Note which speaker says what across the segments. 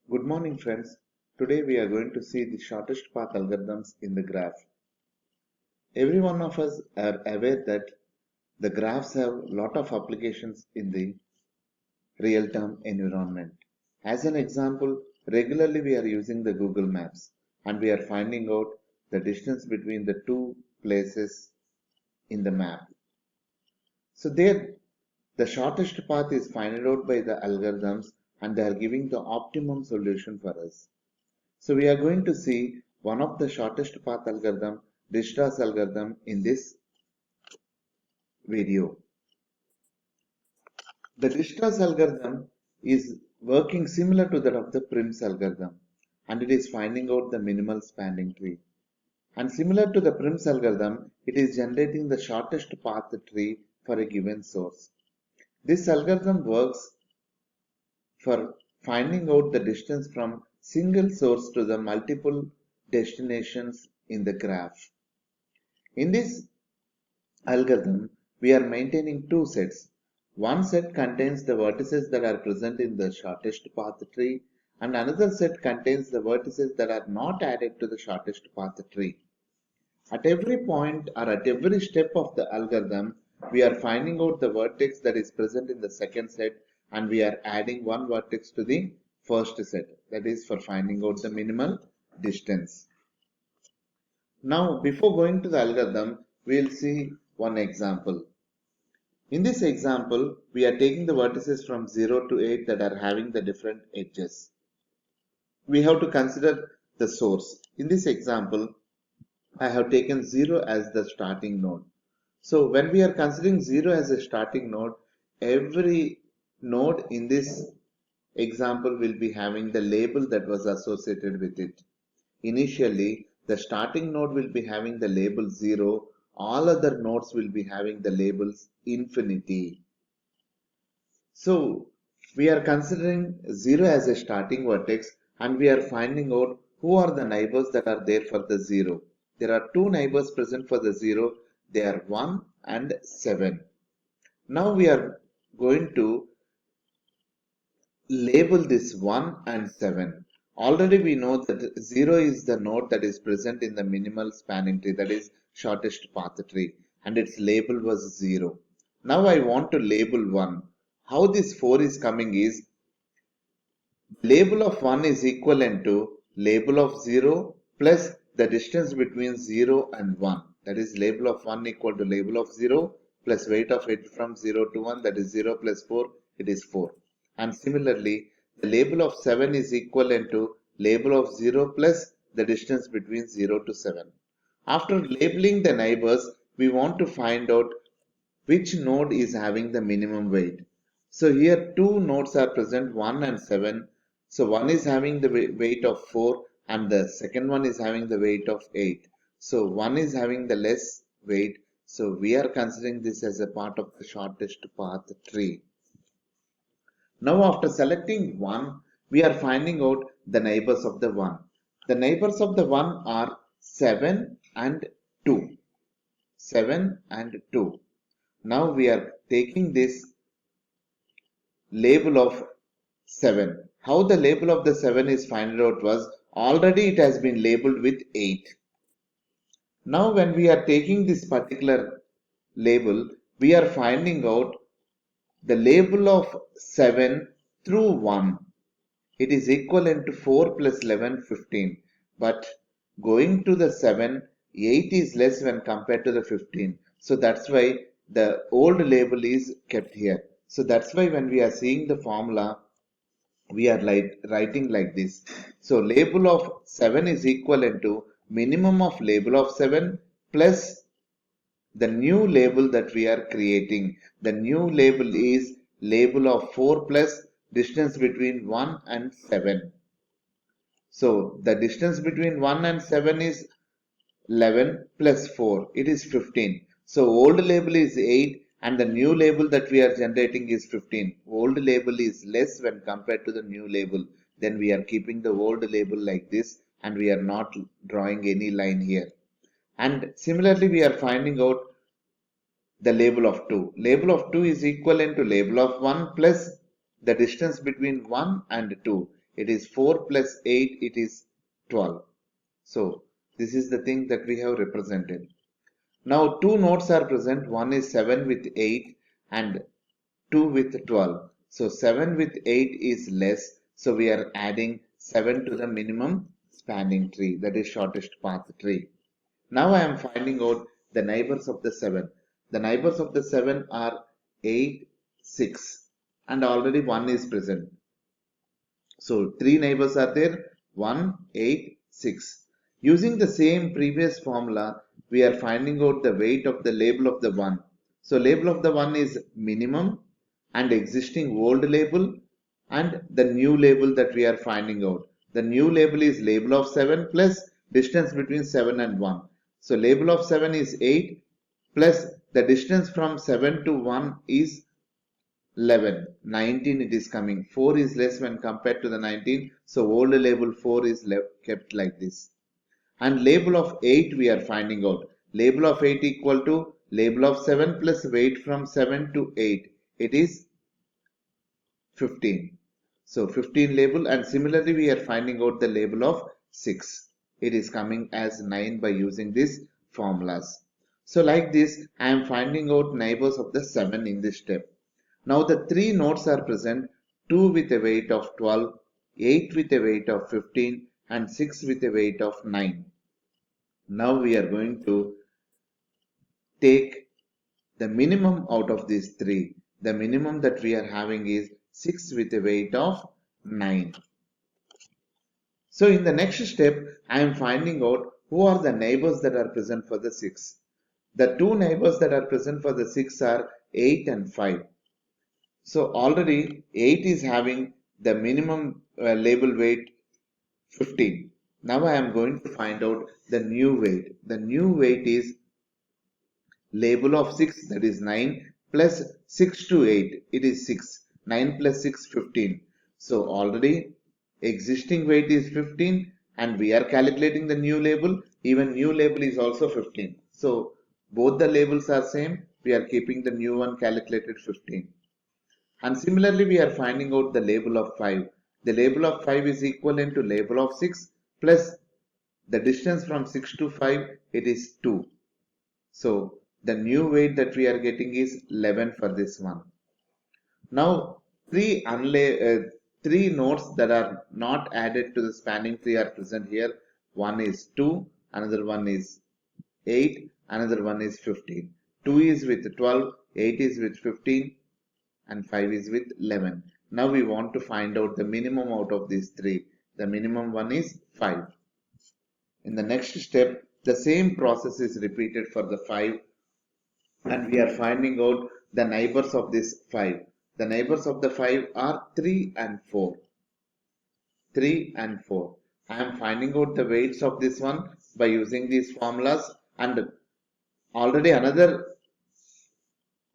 Speaker 1: Good morning, friends. Today we are going to see the shortest path algorithms in the graph. Every one of us are aware that the graphs have a lot of applications in the real-time environment. As an example, regularly we are using the Google Maps and we are finding out the distance between the two places in the map. So there, the shortest path is found out by the algorithms and they are giving the optimum solution for us. So we are going to see one of the shortest path algorithm, Dijkstra's algorithm, in this video. The Dijkstra's algorithm is working similar to that of the Prim's algorithm and it is finding out the minimal spanning tree. And similar to the Prim's algorithm, it is generating the shortest path tree for a given source. This algorithm works for finding out the distance from single source to the multiple destinations in the graph. In this algorithm, we are maintaining two sets. One set contains the vertices that are present in the shortest path tree and another set contains the vertices that are not added to the shortest path tree. At every point or at every step of the algorithm, we are finding out the vertex that is present in the second set and we are adding one vertex to the first set. That is for finding out the minimal distance. Now, before going to the algorithm, we will see one example. In this example, we are taking the vertices from 0 to 8 that are having the different edges. We have to consider the source. In this example, I have taken 0 as the starting node. So when we are considering 0 as a starting node, every node in this example will be having the label that was associated with it. Initially, the starting node will be having the label 0. All other nodes will be having the labels infinity. So we are considering 0 as a starting vertex and we are finding out who are the neighbors that are there for the 0. There are two neighbors present for the 0. They are 1 and 7. Now we are going to label this 1 and 7. Already we know that 0 is the node that is present in the minimal spanning tree, that is shortest path tree, and its label was 0. Now I want to label 1. How this 4 is coming is label of 1 is equivalent to label of 0 plus the distance between 0 and 1. That is label of 1 equal to label of 0 plus weight of it from 0 to 1, that is 0 plus 4, it is 4. And similarly, the label of 7 is equivalent to label of 0 plus the distance between 0 to 7. After labeling the neighbors, we want to find out which node is having the minimum weight. So here two nodes are present, 1 and 7. So one is having the weight of 4 and the second one is having the weight of 8. So one is having the less weight. So we are considering this as a part of the shortest path tree. Now after selecting 1, we are finding out the neighbors of the 1. The neighbors of the 1 are 7 and 2. 7 and 2. Now we are taking this label of 7. How the label of the 7 is found out was already it has been labeled with 8. Now when we are taking this particular label, we are finding out the label of 7 through 1. It is equivalent to 4 plus 11, 15. But going to the 7, 8 is less when compared to the 15. So that's why the old label is kept here. So that's why when we are seeing the formula, we are writing like this. So label of 7 is equivalent to minimum of label of 7 plus the new label that we are creating. The new label is label of 4 plus distance between 1 and 7. So the distance between 1 and 7 is 11 plus 4. It is 15. So old label is 8 and the new label that we are generating is 15. Old label is less when compared to the new label. Then we are keeping the old label like this and we are not drawing any line here. And similarly we are finding out the label of 2. Label of 2 is equivalent to label of 1 plus the distance between 1 and 2. It is 4 plus 8, it is 12. So this is the thing that we have represented. Now two nodes are present. One is 7 with 8 and 2 with 12. So 7 with 8 is less. So we are adding 7 to the minimum spanning tree, that is shortest path tree. Now I am finding out the neighbors of the 7. The neighbors of the 7 are 8, 6 and already 1 is present. So 3 neighbors are there, 1, 8, 6. Using the same previous formula, we are finding out the weight of the label of the 1. So label of the 1 is minimum and existing old label and the new label that we are finding out. The new label is label of 7 plus distance between 7 and 1. So label of 7 is 8 plus the distance from 7 to 1 is 11. 19 it is coming. 4 is less when compared to the 19. So old label 4 is kept like this. And label of 8 we are finding out. Label of 8 equal to label of 7 plus weight from 7 to 8. It is 15. So 15 label, and similarly we are finding out the label of 6. It is coming as 9 by using these formulas. So like this I am finding out neighbors of the 7 in this step. Now the 3 nodes are present, 2 with a weight of 12, 8 with a weight of 15 and 6 with a weight of 9. Now we are going to take the minimum out of these 3. The minimum that we are having is 6 with a weight of 9. So in the next step, I am finding out who are the neighbors that are present for the 6. The 2 neighbors that are present for the 6 are 8 and 5. So already 8 is having the minimum label weight 15. Now I am going to find out the new weight. The new weight is label of 6, that is 9 plus 6 to 8, it is 6. 9 plus 6, 15. So already existing weight is 15 and we are calculating the new label. Even new label is also 15. So both the labels are same. We are keeping the new one calculated 15. And similarly we are finding out the label of 5. The label of 5 is equivalent to label of 6 plus the distance from 6 to 5, it is 2. So the new weight that we are getting is 11 for this one. Now three nodes that are not added to the spanning tree are present here. One is 2, another one is 8, another one is 15. 2 is with 12, 8 is with 15 and 5 is with 11. Now we want to find out the minimum out of these 3. The minimum one is 5. In the next step, the same process is repeated for the 5 and we are finding out the neighbors of this 5. The neighbors of the 5 are 3 and 4. 3 and 4. I am finding out the weights of this one by using these formulas, and already another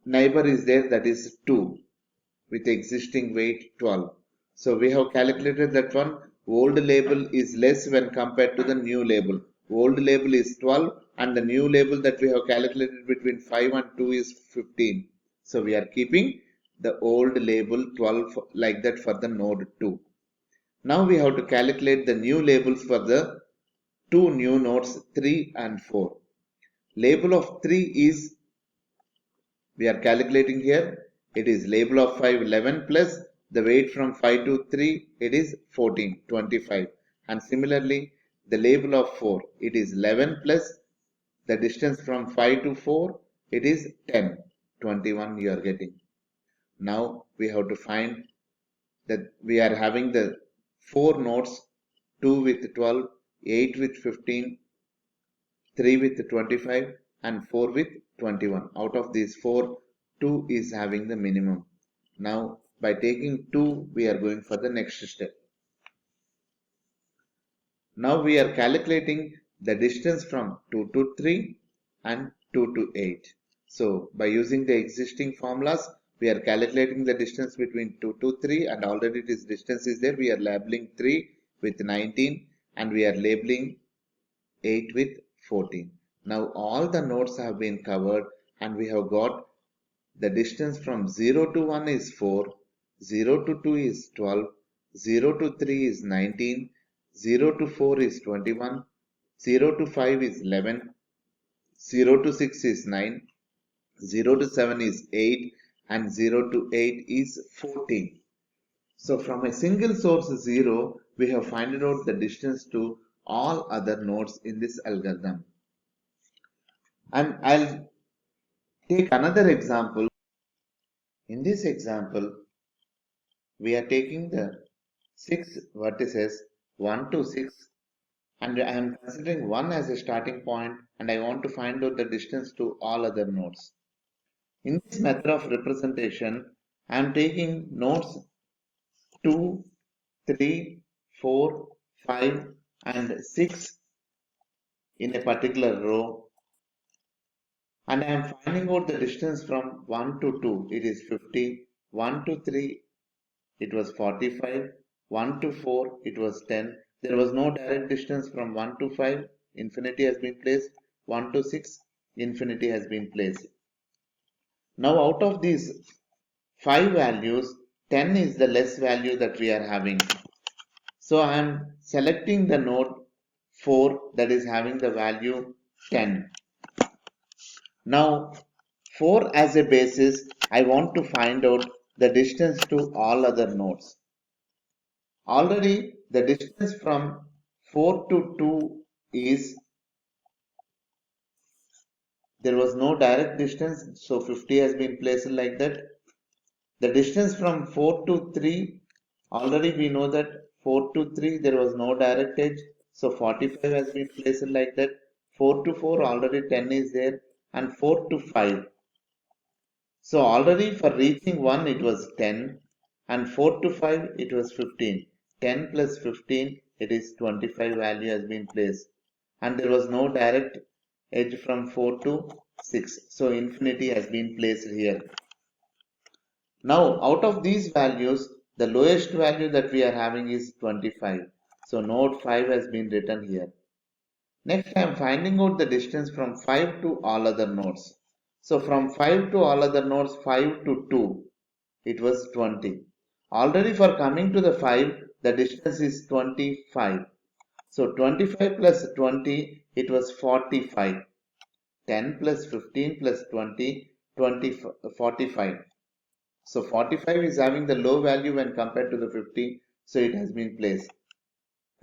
Speaker 1: neighbor is there, that is 2 with existing weight 12. So we have calculated that one. Old label is less when compared to the new label. Old label is 12 and the new label that we have calculated between 5 and 2 is 15. So we are keeping the old label 12 like that for the node 2. Now we have to calculate the new labels for the 2 new nodes 3 and 4. Label of 3 is, we are calculating here, it is label of 5 11 plus the weight from 5 to 3, it is 14 25. And similarly the label of 4, it is 11 plus the distance from 5 to 4, it is 10 21 you are getting. Now we have to find that we are having the 4 nodes, 2 with 12, 8 with 15, 3 with 25 and 4 with 21. Out of these 4, 2 is having the minimum. Now by taking 2, we are going for the next step. Now we are calculating the distance from 2 to 3 and 2 to 8. So by using the existing formulas, we are calculating the distance between 2 to 3 and already this distance is there. We are labeling 3 with 19 and we are labeling 8 with 14. Now all the nodes have been covered and we have got the distance from 0 to 1 is 4, 0 to 2 is 12, 0 to 3 is 19, 0 to 4 is 21, 0 to 5 is 11, 0 to 6 is 9, 0 to 7 is 8, and 0 to 8 is 14. So from a single source 0, we have found out the distance to all other nodes in this algorithm. And I'll take another example. In this example, we are taking the 6 vertices 1 to 6, and I am considering 1 as a starting point, and I want to find out the distance to all other nodes. In this method of representation, I am taking nodes 2, 3, 4, 5, and 6 in a particular row, and I am finding out the distance from 1 to 2, it is 50, 1 to 3, it was 45, 1 to 4, it was 10. There was no direct distance from 1 to 5, infinity has been placed, 1 to 6, infinity has been placed. Now out of these 5 values, 10 is the less value that we are having. So I am selecting the node 4 that is having the value 10. Now 4 as a basis, I want to find out the distance to all other nodes. Already the distance from 4 to 2 is, there was no direct distance, so 50 has been placed like that. The distance from 4 to 3, already we know that 4 to 3 there was no direct edge, so 45 has been placed like that. 4 to 4 already 10 is there, and 4 to 5. So already for reaching 1 it was 10, and 4 to 5 it was 15. 10 plus 15, it is 25 value has been placed, and there was no direct edge from 4 to 6, so infinity has been placed here. Now out of these values, the lowest value that we are having is 25, so node 5 has been written here. Next I am finding out the distance from 5 to all other nodes. So from 5 to all other nodes, 5 to 2, it was 20. Already for coming to the 5, the distance is 25. So 25 plus 20, it was 45. 10 plus 15 plus 20, 45. So 45 is having the low value when compared to the 50, so it has been placed.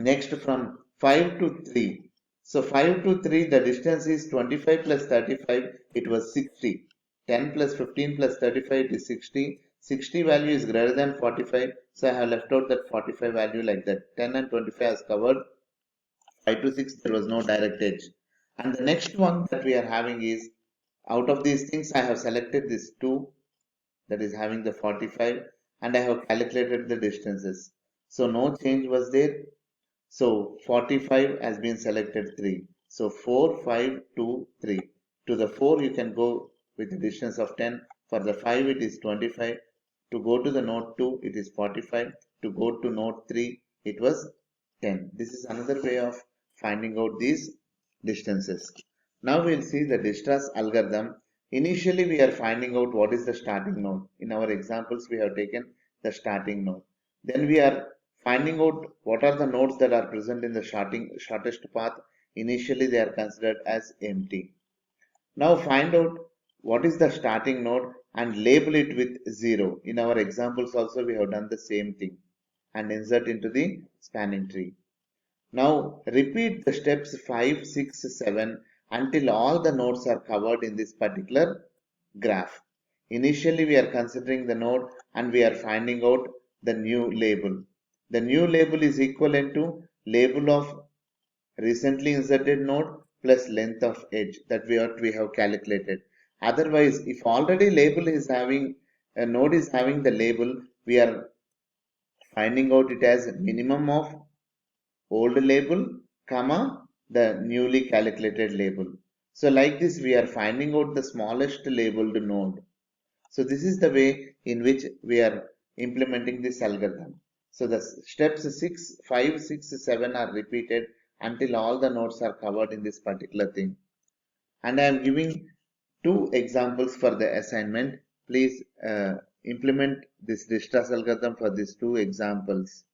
Speaker 1: Next from 5 to 3. So 5 to 3, the distance is 25 plus 35, it was 60. 10 plus 15 plus 35, it is 60. 60 value is greater than 45, so I have left out that 45 value like that. 10 and 25 has covered. 5 to 6, there was no direct edge. And the next one that we are having is, out of these things, I have selected this 2, that is having the 45, and I have calculated the distances. So no change was there. So 45 has been selected 3. So 4, 5, 2, 3. To the 4 you can go with the distance of 10. For the 5 it is 25. To go to the node 2 it is 45. To go to node 3 it was 10. This is another way of finding out these distances. Now we'll see the Dijkstra's algorithm. Initially we are finding out what is the starting node. In our examples we have taken the starting node. Then we are finding out what are the nodes that are present in the shortest path. Initially they are considered as empty. Now find out what is the starting node and label it with 0. In our examples also we have done the same thing, and insert into the spanning tree. Now repeat the steps 5, 6, 7 until all the nodes are covered in this particular graph. Initially we are considering the node and we are finding out the new label. The new label is equivalent to label of recently inserted node plus length of edge that we have calculated. Otherwise, if already label is having a node is having the label, we are finding out it as minimum of old label, comma, the newly calculated label. So like this, we are finding out the smallest labeled node. So this is the way in which we are implementing this algorithm. So the steps 6, 5, 6, 7 are repeated until all the nodes are covered in this particular thing. And I am giving 2 examples for the assignment. Please implement this Dijkstra's algorithm for these 2 examples.